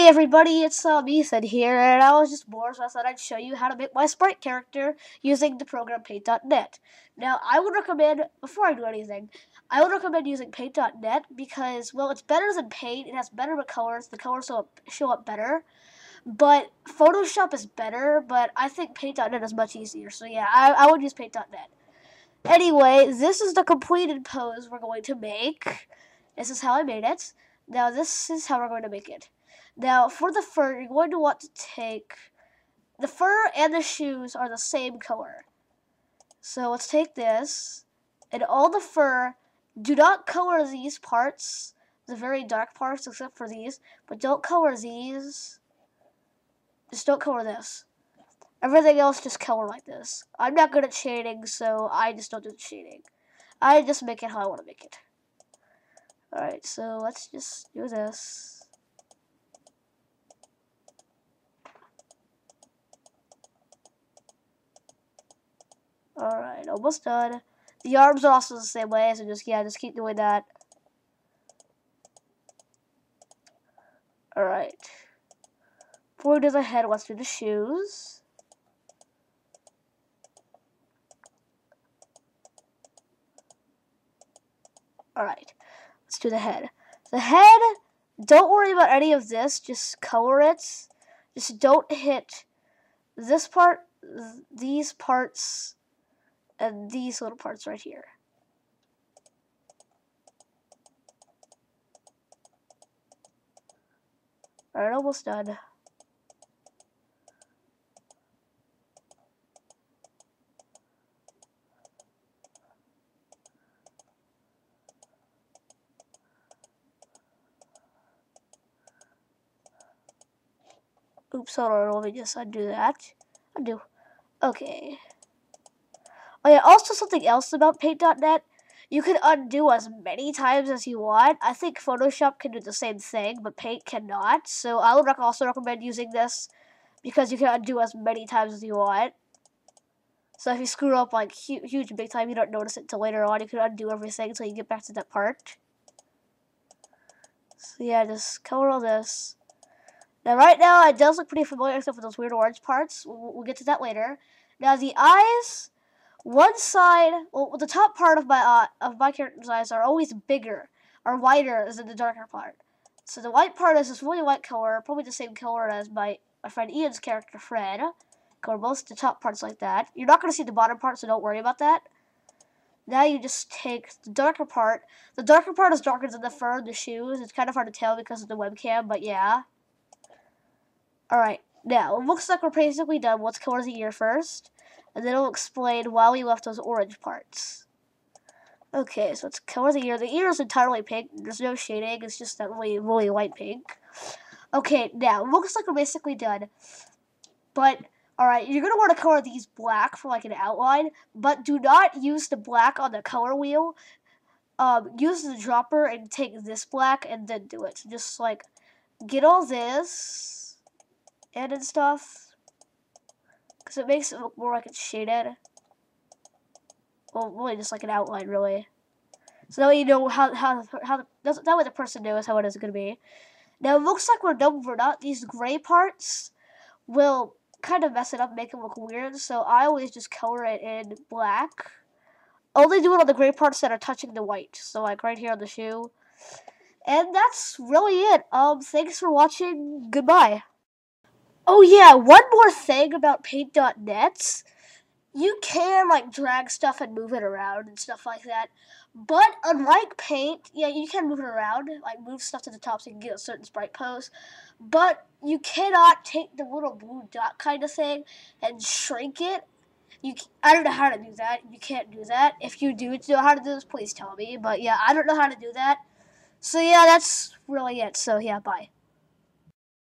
Hey everybody, it's Ethan here, and I was just bored, so I thought I'd show you how to make my Sprite character using the program Paint.net. Now, I would recommend, before I do anything, I would recommend using Paint.net because, well, it's better than Paint, it has better colors, the colors show up better, but Photoshop is better, but I think Paint.net is much easier, so yeah, I would use Paint.net. Anyway, this is the completed pose we're going to make. This is how I made it. Now, this is how we're going to make it. Now, for the fur, you're going to want to take... The fur and the shoes are the same color. So let's take this. And all the fur, do not color these parts, the very dark parts except for these. But don't color these. Just don't color this. Everything else just color like this. I'm not good at shading, so I just don't do the shading. I just make it how I want to make it. Alright, so let's just do this. Alright, almost done. The arms are also the same way, so just keep doing that. Alright. Before we do the head, let's do the shoes. Alright, let's do the head. The head, don't worry about any of this, just color it. Just don't hit this part, these parts, and these little parts right here. Alright, almost done. Oops, hold on, let me just undo that. Undo. Okay. Oh yeah, also something else about Paint.net. You can undo as many times as you want. I think Photoshop can do the same thing, but Paint cannot. So I would also recommend using this because you can undo as many times as you want. So if you screw up like huge big time, you don't notice it until later on. You can undo everything until you get back to that part. So yeah, just color all this. Now right now it does look pretty familiar except for those weird orange parts. We'll get to that later. Now the eyes. One side, well, the top part of my character's eyes are always bigger, or wider than the darker part. So the white part is this really white color, probably the same color as my friend Ian's character, Fred. Color both the top parts like that. You're not going to see the bottom part, so don't worry about that. Now you just take the darker part. The darker part is darker than the fur and the shoes. It's kind of hard to tell because of the webcam, but yeah. Alright, now, it looks like we're basically done. Let's color the ear first. And then I'll explain why we left those orange parts. Okay, so let's color the ear. The ear is entirely pink. There's no shading. It's just that really, really light pink. Okay, now, it looks like we're basically done. But, alright, you're going to want to color these black for like an outline. But do not use the black on the color wheel. Use the dropper and take this black and then do it. So just like, get all this and stuff. Because it makes it look more like it's shaded. Well, really just like an outline, really. So that way you know that way the person knows how it is going to be. Now it looks like we're done for that. These gray parts will kind of mess it up, make it look weird. So I always just color it in black. Only do it on the gray parts that are touching the white. So like right here on the shoe. And that's really it. Thanks for watching. Goodbye. Oh yeah, one more thing about Paint.net. You can like drag stuff and move it around and stuff like that. But unlike Paint, yeah, you can move it around, like move stuff to the top so you can get a certain sprite pose. But you cannot take the little blue dot kind of thing and shrink it. I don't know how to do that. You can't do that. If you do know how to do this, please tell me. But yeah, I don't know how to do that. So yeah, that's really it. So yeah, bye.